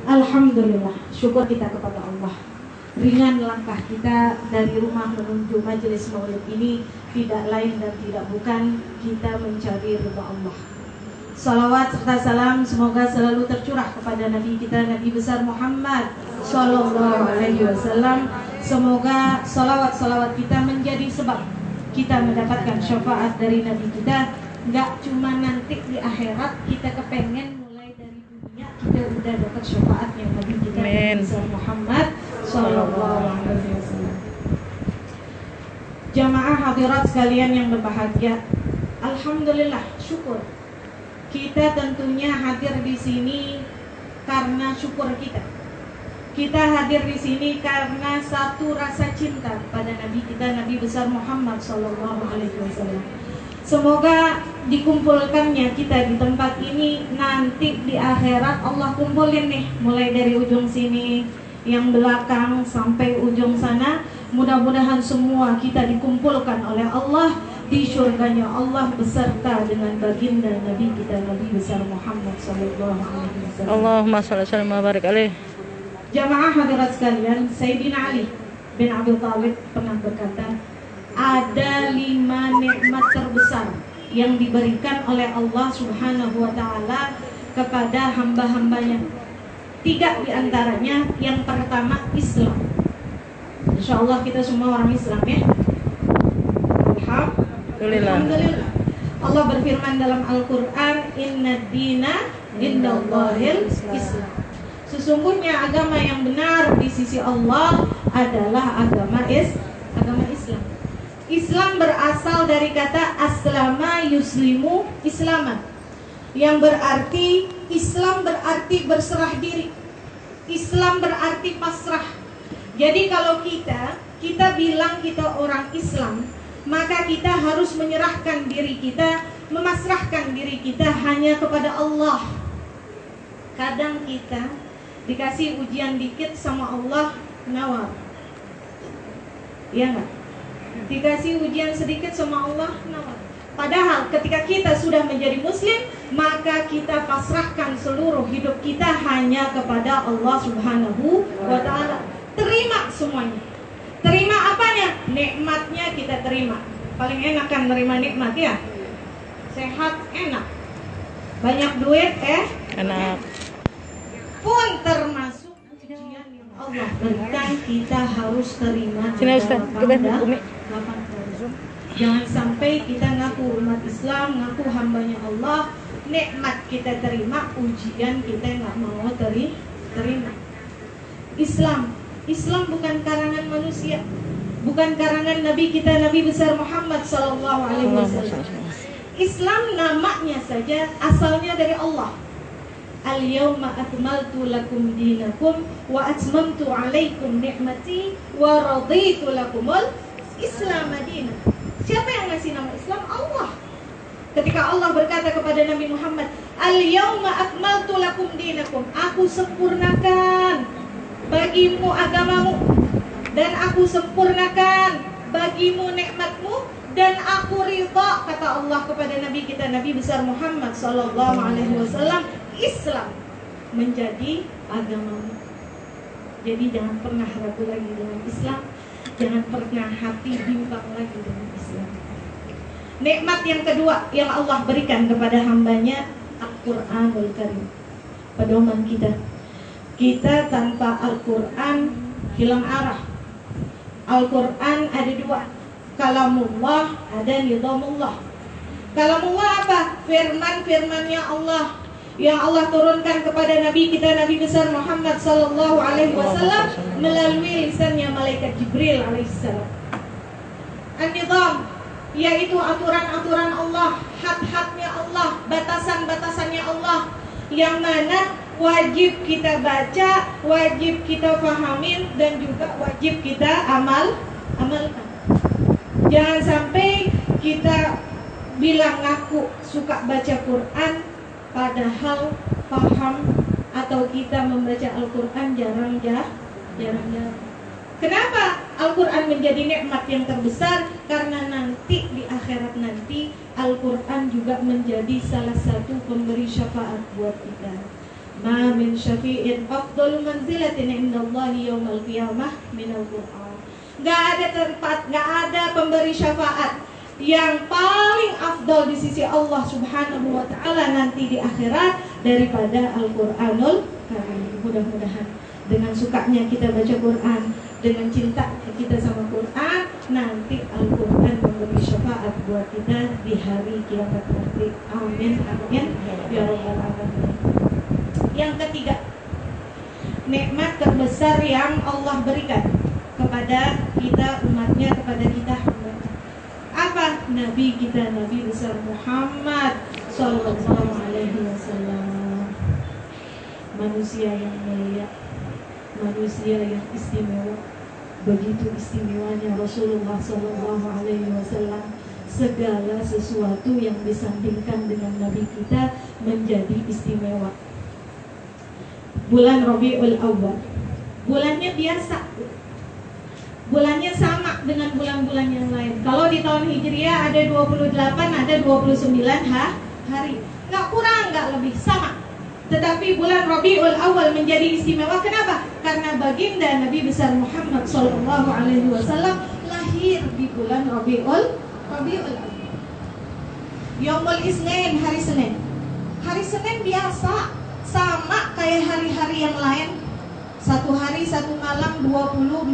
Alhamdulillah, syukur kita kepada Allah. Ringan langkah kita dari rumah menuju majelis maulid ini tidak lain dan tidak bukan kita mencari ridha Allah. Salawat serta salam semoga selalu tercurah kepada Nabi kita, Nabi besar Muhammad Sallallahu Alaihi Wasallam. Semoga salawat kita menjadi sebab kita mendapatkan syafaat dari Nabi kita. Nggak cuma nanti di akhirat kita kepengen, mulai dari dunia kita udah dapat syafaatnya Nabi kita, Nabi besar Muhammad Sallallahu Alaihi Wasallam. Jamaah hadirat sekalian yang berbahagia, alhamdulillah, syukur. Kita tentunya hadir di sini karena syukur kita. Kita hadir di sini karena satu rasa cinta pada Nabi kita, Nabi besar Muhammad Sallallahu Alaihi Wasallam. Semoga dikumpulkannya kita di tempat ini nanti di akhirat Allah kumpulin nih, mulai dari ujung sini yang belakang sampai ujung sana. Mudah-mudahan semua kita dikumpulkan oleh Allah di surganya Allah beserta dengan baginda Nabi kita, Nabi besar Muhammad Sallallahu Alaihi Wasallam. Allahumma shalli wa sallim wa barik alaih. Jamaah hadirat sekalian, Sayyidina Ali bin Abi Thalib pernah berkata, ada 5 nikmat terbesar yang diberikan oleh Allah Subhanahu wa Ta'ala kepada hamba-hambanya. 3 diantaranya, yang pertama Islam. Insya Allah kita semua orang Islam ya. Alhamdulillah. Allah berfirman dalam Al-Quran, Inna dina indallahil Islam. Sesungguhnya agama yang benar di sisi Allah adalah agama Islam. Islam berasal dari kata aslama yuslimu islaman, yang berarti Islam berarti berserah diri. Islam berarti pasrah. Jadi kalau kita bilang kita orang Islam, maka kita harus menyerahkan diri kita, memasrahkan diri kita hanya kepada Allah. Kadang kita dikasih ujian dikit sama Allah, nawar. Iya enggak? Dikasih ujian sedikit sama Allah, nawar. Padahal ketika kita sudah menjadi muslim, maka kita pasrahkan seluruh hidup kita hanya kepada Allah Subhanahu wa Ta'ala. Terima semuanya. Terima apanya? Nikmatnya kita terima. Paling enak kan nerima nikmat ya. Sehat enak. Banyak duit Enak. Pun termasuk ujian yang Allah berikan, kita harus terima. Sini Ustaz, Umi. Jangan sampai kita ngaku umat Islam, ngaku hambanya Allah, nikmat kita terima, ujian kita nggak mau terima. Islam bukan karangan manusia, bukan karangan Nabi kita, Nabi besar Muhammad Sallallahu Alaihi Wasallam. Islam namanya saja asalnya dari Allah. Al-yawma akmaltu lakum dinakum wa atmamtu alaikum ni'mati wa raditu lakumul Islam madinah. Siapa yang ngasih nama Islam? Allah. Ketika Allah berkata kepada Nabi Muhammad, Al-yawma akmaltu lakum dinakum, aku sempurnakan bagimu agamamu, dan aku sempurnakan bagimu nikmatmu, dan aku ridha, kata Allah kepada Nabi kita, Nabi besar Muhammad Sallallahu Alaihi Wasallam, Islam menjadi agamamu. Jadi jangan pernah ragu lagi dengan Islam, jangan pernah hati bimbang lagi dengan Islam. Nikmat yang kedua yang Allah berikan kepada hambanya, Al-Quranul Karim, pedoman kita. Kita tanpa Al-Quran hilang arah. Al-Quran ada 2, kalamullah, ada nizamullah. Kalamullah apa? Firman-firmannya Allah yang Allah turunkan kepada Nabi kita, Nabi besar Muhammad Sallallahu Alaihi Wasallam melalui lisannya malaikat Jibril alaihissalam. An-nizam, yaitu aturan-aturan Allah, had-hadnya Allah, batasan-batasannya Allah, yang mana wajib kita baca, wajib kita pahamin, dan juga wajib kita amalkan. Jangan sampai kita bilang ngaku suka baca Quran, padahal paham atau kita membaca Al-Quran jarang. Kenapa Al-Quran menjadi nikmat yang terbesar? Karena nanti di akhirat nanti Al-Quran juga menjadi salah satu pemberi syafaat buat kita. Ma min syafi'in afdal manzilatin indallahi yaumal qiyamah minal Qur'an. Gak ada pemberi syafaat yang paling afdal di sisi Allah Subhanahu wa taala nanti di akhirat daripada Al-Qur'anul Karim. Mudah-mudahan dengan sukanya kita baca Quran, dengan cinta kita sama Quran, nanti Al-Quran memberi syafaat buat kita di hari kiamat nanti. Amin, amin, ya rabbal alamin. Yang ketiga, nikmat terbesar yang Allah berikan kepada kita umatnya, kepada kita hamba. Apa? Nabi kita, Nabi besar Muhammad sallallahu alaihi wasallam. Manusia yang mulia, manusia yang istimewa. Begitu istimewanya Rasulullah sallallahu alaihi wasallam, segala sesuatu yang disandingkan dengan Nabi kita menjadi istimewa. Bulan Rabiul Awal, bulannya biasa, bulannya sama dengan bulan-bulan yang lain. Kalau di tahun Hijriah ada 28, ada 29 hari, nggak kurang, nggak lebih, sama. Tetapi bulan Rabiul Awal menjadi istimewa. Kenapa? Karena baginda Nabi besar Muhammad sallallahu alaihi wasallam lahir di bulan Rabiul Awal. Yaumul Isnin, hari Senin. Hari Senin biasa, sama kayak hari-hari yang lain. Satu hari, satu malam, 24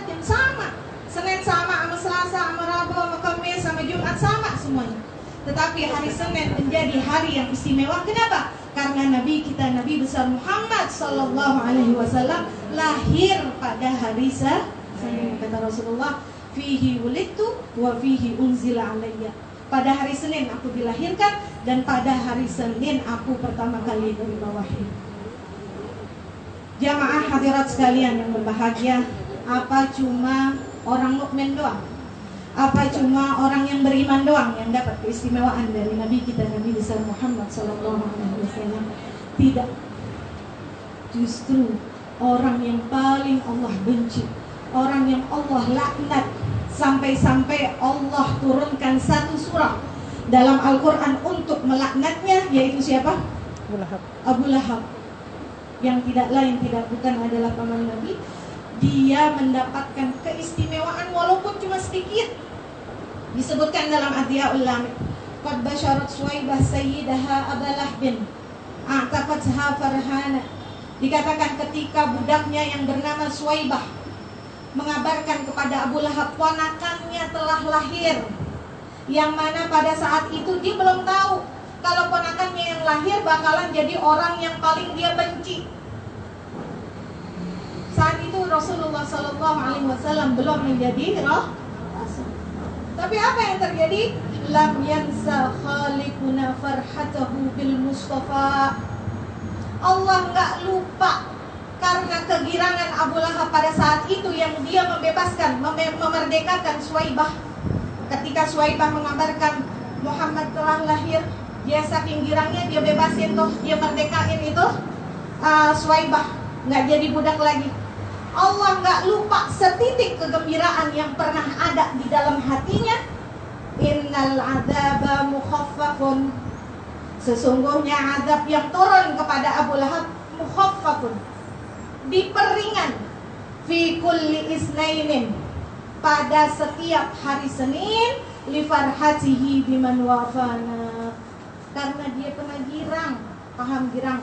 jam sama. Senin sama Selasa, sama Rabu, sama Kamis, sama Jumat sama semuanya. Tetapi hari Senin menjadi hari yang istimewa. Kenapa? Karena Nabi kita, Nabi besar Muhammad sallallahu alaihi wasallam lahir pada hari Senin. Kata Rasulullah, fihi wulidtu wa fihi unzila alayya. Pada hari Senin aku dilahirkan, dan pada hari Senin aku pertama kali menerima wahyu. Jamaah hadirat sekalian yang berbahagia, apa cuma orang mukmin doang? Apa cuma orang yang beriman doang yang dapat keistimewaan dari Nabi kita, Nabi besar Muhammad sallallahu alaihi wasallam? Tidak. Justru orang yang paling Allah benci, orang yang Allah laknat, sampai-sampai Allah turunkan satu surah dalam Al-Quran untuk melaknatnya, yaitu siapa? Abu Lahab. Abu Lahab, yang tidak lain tidak bukan adalah paman Nabi. Dia mendapatkan keistimewaan walaupun cuma sedikit. Disebutkan dalam Adhiyaul Lamid, qad basyarat Suwaibah sayyidaha Aba Lahbin a'taqatha farhana. Dikatakan ketika budaknya yang bernama Suwaibah mengabarkan kepada Abu Lahab ponakannya telah lahir, yang mana pada saat itu dia belum tahu kalau ponakannya yang lahir bakalan jadi orang yang paling dia benci. Saat itu Rasulullah sallallahu alaihi wasallam belum menjadi rasul. Tapi apa yang terjadi? Lam yansa khaliquna farhatahu bil Mustafa. Allah nggak lupa karena kegirangan Abu Lahab pada saat itu yang dia membebaskan, memerdekakan Suwaibah. Ketika Suwaibah mengabarkan Muhammad telah lahir, dia saking girangnya dia bebasin tuh, dia merdekain itu Suwaibah, nggak jadi budak lagi. Allah nggak lupa setitik kegembiraan yang pernah ada di dalam hatinya. Innal adzaba mukhaffafun. Sesungguhnya azab yang turun kepada Abu Lahab mukhaffafun, diperingan, fi kulli isnainin, pada setiap hari Senin, li farhatihi biman wafana, karena dia pernah girang, paham girang,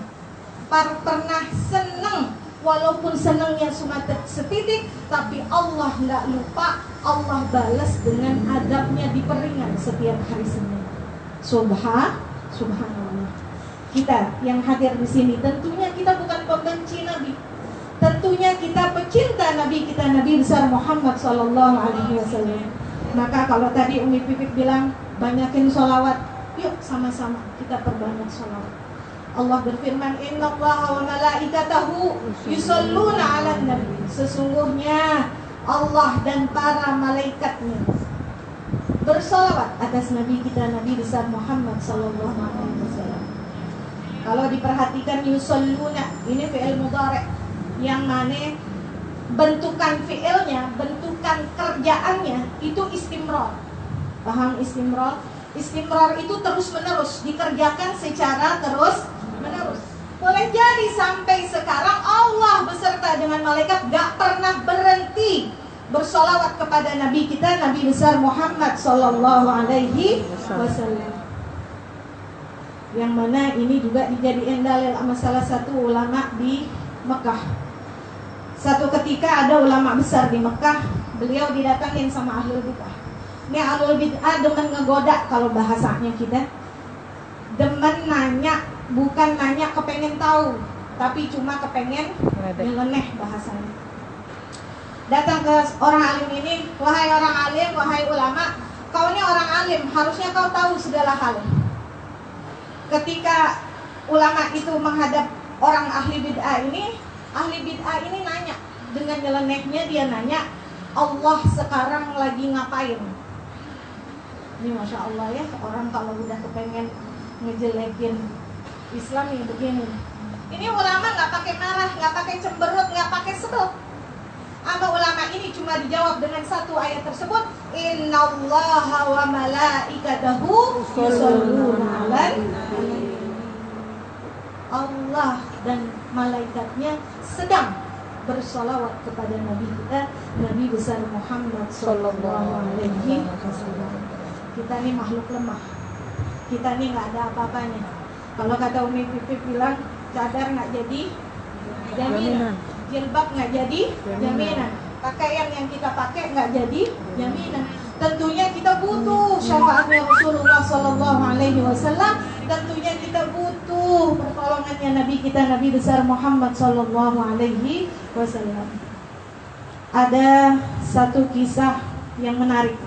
pernah senang, walaupun senangnya cuma setitik, tapi Allah nggak lupa, Allah balas dengan adabnya diperingan setiap hari Senin. Subhanallah. Kita yang hadir di sini tentunya kita bukan pembenci Nabi. Tentunya kita pecinta Nabi kita, Nabi besar Muhammad sallallahu alaihi wasallam. Maka kalau tadi Umi Pipit bilang banyakin sholawat, yuk sama-sama kita perbanyak sholawat. Allah berfirman, innallaha wa malaikatahu yusholluna 'alan nabi. Sesungguhnya Allah dan para malaikatnya bersolawat atas Nabi kita, Nabi besar Muhammad sallallahu alaihi wasallam. Kalau diperhatikan yusholluna, ini fi'il mudhari', yang mana bentukan fi'ilnya, bentukan kerjaannya itu istimrar. Paham istimrar? Istimrar itu terus menerus, dikerjakan secara terus menerus. dari sampai sekarang Allah beserta dengan malaikat gak pernah berhenti bersolawat kepada Nabi kita, Nabi besar Muhammad Sallallahu Alaihi Wasallam. Yang mana ini juga dijadikan dalil sama salah satu ulama di Mekah. Satu ketika ada ulama besar di Mekah, beliau didatangin sama ahlul bid'ah. Ini ahlul bid'ah demen ngegoda kalau bahasanya kita. Demen nanya, bukan nanya kepengen tahu, tapi cuma kepengen nyeleneh bahasanya. Datang ke orang alim ini, wahai orang alim, wahai ulama, kau ini orang alim, harusnya kau tahu segala hal. Ketika ulama itu menghadap orang ahli bid'ah ini nanya, dengan nyelenehnya dia nanya, Allah sekarang lagi ngapain? Ini Masya Allah ya, orang kalau udah kepengen ngejelekin Islam ya begini. Ini ulama nggak pakai marah, nggak pakai cemberut, nggak pakai sebel. Ama ulama ini cuma dijawab dengan satu ayat tersebut, Innallaha wa malaikatahu yusholluna 'alan nabi. Allah dan malaikatnya sedang bersolawat kepada Nabi kita, Nabi besar Muhammad Sallallahu Alaihi Wasallam. Kita ini makhluk lemah. Kita ini nggak ada apa-apanya. Kalau kata Umi Pipip bilang, cadar nggak jadi jaminan, jilbab nggak jadi jaminan, pakaian yang kita pakai nggak jadi jaminan. Tentunya kita butuh syafaatnya Rasulullah Sallallahu Alaihi Wasallam. Tentunya kita butuh pertolongannya Nabi kita, Nabi besar Muhammad Sallallahu Alaihi Wasallam. Ada satu kisah yang menarik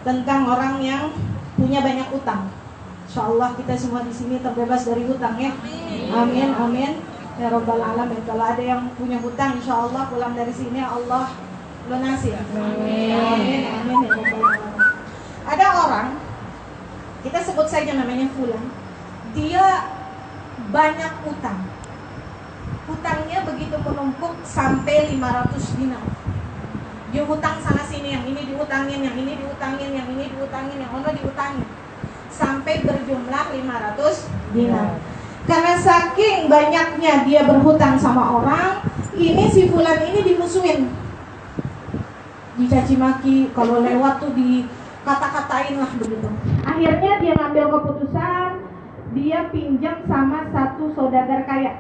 tentang orang yang punya banyak utang. Insyaallah kita semua di sini terbebas dari hutang ya. Amin amin ya Rabbal Alamin. Kalau ada yang punya hutang, insyaallah pulang dari sini Allah lunasi. Amin amin amin ya Rabbal Alamin. Ada orang, kita sebut saja namanya Fulan, dia banyak utang. Utangnya begitu menumpuk sampai 500 dinar. Dia hutang sana sini, yang ini diutangin, yang ini diutangin, yang ini diutangin, yang ono diutangin, sampai berjumlah 500 dinar. Karena saking banyaknya dia berhutang sama orang, ini si Fulan ini dimusuhin, dicaci maki, kalau lewat tuh dikata-katain lah begitu. Akhirnya dia ngambil keputusan, dia pinjam sama satu saudagar kaya.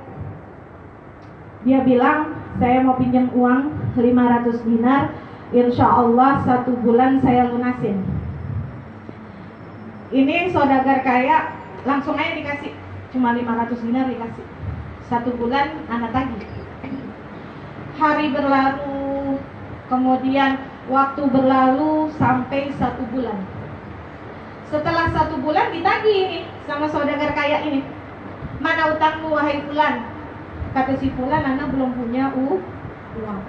Dia bilang, saya mau pinjam uang 500 dinar, insya Allah 1 bulan saya lunasin. Ini saudagar kaya langsung aja dikasih, cuma 500 dinar dikasih. 1 bulan anak tagih. Hari berlalu, kemudian waktu berlalu sampai 1 bulan. Setelah 1 bulan ditagih ini sama saudagar kaya ini. Mana utangmu wahai Fulan? Kata si Fulan, anak belum punya uang.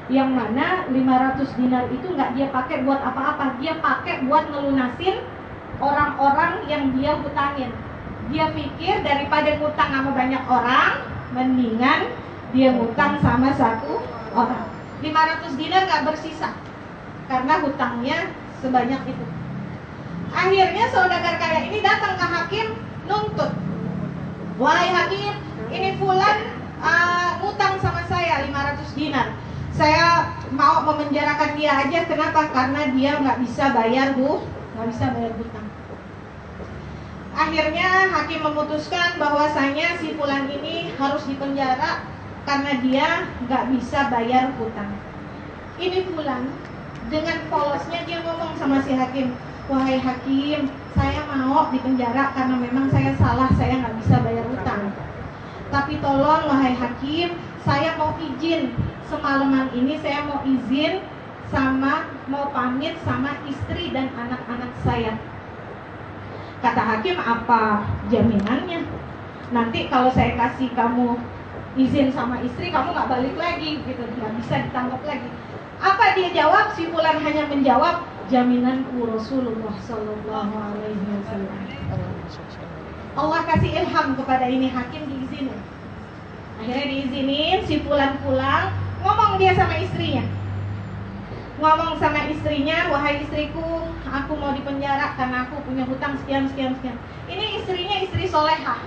Yang mana 500 dinar itu nggak dia pakai buat apa-apa, dia pakai buat ngelunasin orang-orang yang dia hutangin. Dia pikir daripada ngutang sama banyak orang, mendingan dia ngutang sama 1 orang. 500 dinar nggak bersisa karena hutangnya sebanyak itu. Akhirnya saudagar kaya ini datang ke hakim nuntut, wahai hakim, ini Fulan ngutang sama saya 500 dinar. Saya mau memenjarakan dia aja. Kenapa? Karena dia nggak bisa bayar hutang. Akhirnya hakim memutuskan bahwasanya si Fulan ini harus dipenjara karena dia nggak bisa bayar hutang. Ini Fulan dengan polosnya dia ngomong sama si hakim, wahai hakim, saya mau dipenjara karena memang saya salah, saya nggak bisa bayar hutang. Tapi tolong wahai hakim, saya mau izin, semalaman ini saya mau izin mau pamit sama istri dan anak-anak saya. Kata hakim, apa jaminannya? Nanti kalau saya kasih kamu izin sama istri, kamu nggak balik lagi, gitu, nggak bisa ditangkap lagi. Apa dia jawab? Si Fulan hanya menjawab, jaminanku Rasulullah Sallallahu Alaihi Wasallam. Allah kasih ilham kepada ini hakim, diizinin. Akhirnya diizinin, si Fulan pulang, ngomong dia sama istrinya. Ngomong sama istrinya, wahai istriku, aku mau dipenjara karena aku punya hutang sekian. Ini istrinya istri solehah.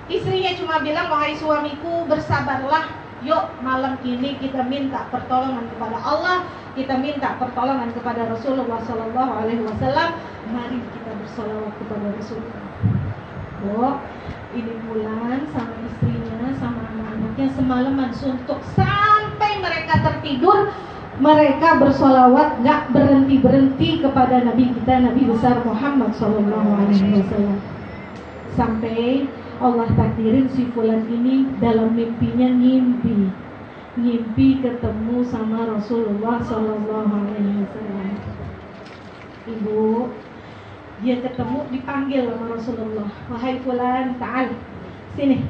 Istrinya cuma bilang, wahai suamiku bersabarlah, yuk malam ini kita minta pertolongan kepada Allah, kita minta pertolongan kepada Rasulullah SAW. Mari kita bersolawat kepada Rasulullah. Oh, ini Bulan sama istrinya sama anak-anaknya semalaman suntuk sampai mereka tertidur. Mereka bersolawat gak berhenti-berhenti kepada Nabi kita, Nabi besar Muhammad SAW. Sampai Allah takdirin si Fulan ini dalam mimpinya ngimpi ketemu sama Rasulullah SAW. Ibu, dia ketemu, dipanggil sama Rasulullah, wahai Fulan, ta'al, sini.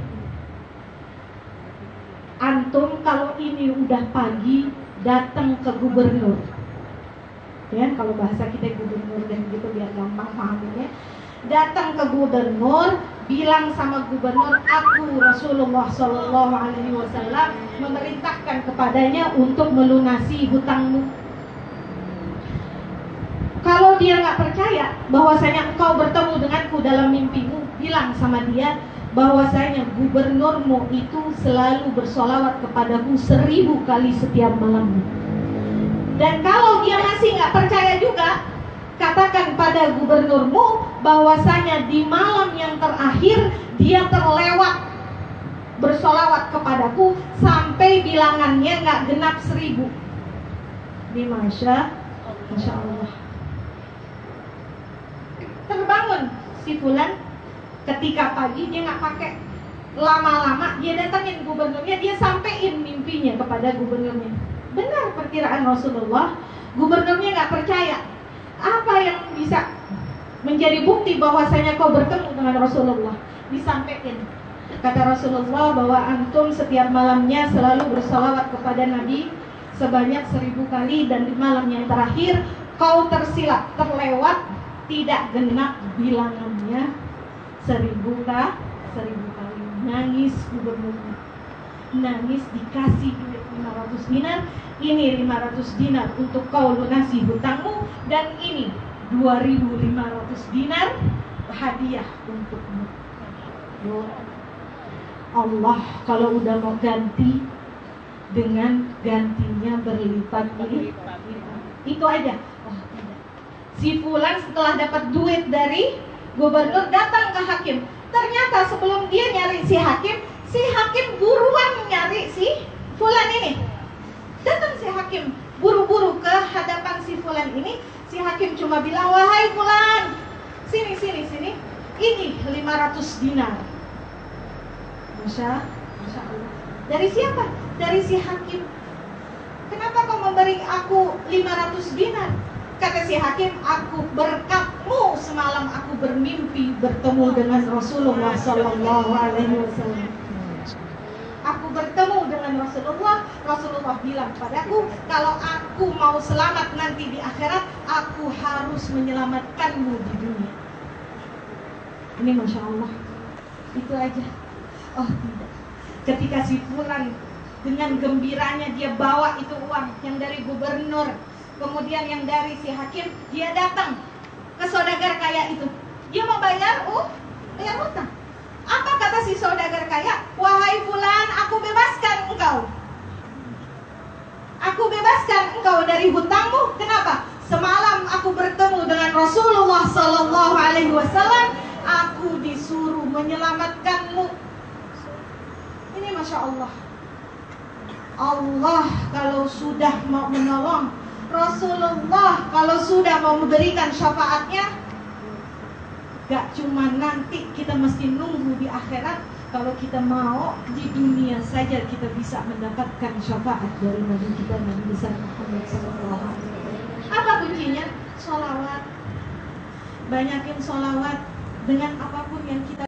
Antum kalau ini udah pagi datang ke gubernur. Ya, kalau bahasa kita gubernur dan gitu biar gampang pahamnya. Datang ke gubernur, bilang sama gubernur, aku Rasulullah SAW memerintahkan kepadanya untuk melunasi hutangmu. Kalau dia nggak percaya bahwasanya engkau bertemu denganku dalam mimpimu, bilang sama dia bahwasanya gubernurmu itu selalu bersolawat kepadaku 1000 kali setiap malamnya. Dan kalau dia masih nggak percaya juga, katakan pada gubernurmu bahwasanya di malam yang terakhir dia terlewat bersolawat kepadaku sampai bilangannya nggak genap 1000. Ini Masya Allah. Terbangun si Fulan ketika pagi, dia nggak pakai lama-lama, dia datangin gubernurnya, dia sampein mimpinya kepada gubernurnya. Benar perkiraan Rasulullah, gubernurnya nggak percaya. Apa yang bisa menjadi bukti bahwasanya kau bertemu dengan Rasulullah? Disampaikan. Kata Rasulullah bahwa antum setiap malamnya selalu bersalawat kepada Nabi sebanyak 1000 kali, dan di malam yang terakhir kau tersilap, terlewat, tidak genap bilangannya 1000 kali. Nangis gubernurnya, nangis. Dikasih duit 500 dinar. Ini 500 dinar untuk kau lunasi hutangmu, dan ini 2500 dinar hadiah untukmu. Allah kalau udah mau ganti, dengan gantinya berlipat-lipat. Itu aja. Oh tidak. Si Fulan setelah dapat duit dari gubernur datang ke hakim. Ternyata sebelum dia nyari si hakim buruan nyari si Fulan ini. Datang si hakim buru-buru ke hadapan si Fulan ini. Si hakim cuma bilang, wahai Fulan, sini. Ini 500 dinar. Masya Allah. Dari siapa? Dari si hakim. Kenapa kau memberi aku 500 dinar? Kata si hakim, aku berkatmu semalam aku bermimpi bertemu dengan Rasulullah SAW. Aku bertemu dengan Rasulullah bilang padaku, kalau aku mau selamat nanti di akhirat, aku harus menyelamatkanmu di dunia. Ini Masya Allah. Itu aja. Oh tidak. Ketika si Fulan dengan gembiranya dia bawa itu uang yang dari gubernur, kemudian yang dari si hakim, dia datang ke saudagar kaya itu. Dia mau bayar hutang. Apa kata si saudagar kaya? Wahai Fulan, aku bebaskan engkau. Aku bebaskan engkau dari hutangmu. Kenapa? Semalam aku bertemu dengan Rasulullah SAW. Aku disuruh menyelamatkanmu. Ini Masya Allah. Allah kalau sudah mau menolong, Rasulullah kalau sudah mau memberikan syafaatnya, gak cuma nanti kita mesti nunggu di akhirat. Kalau kita mau di dunia saja kita bisa mendapatkan syafaat dari Nabi kita, Nabi besar Muhammad SAW. Apa kuncinya? Sholawat. Banyakin sholawat. Dengan apapun yang kita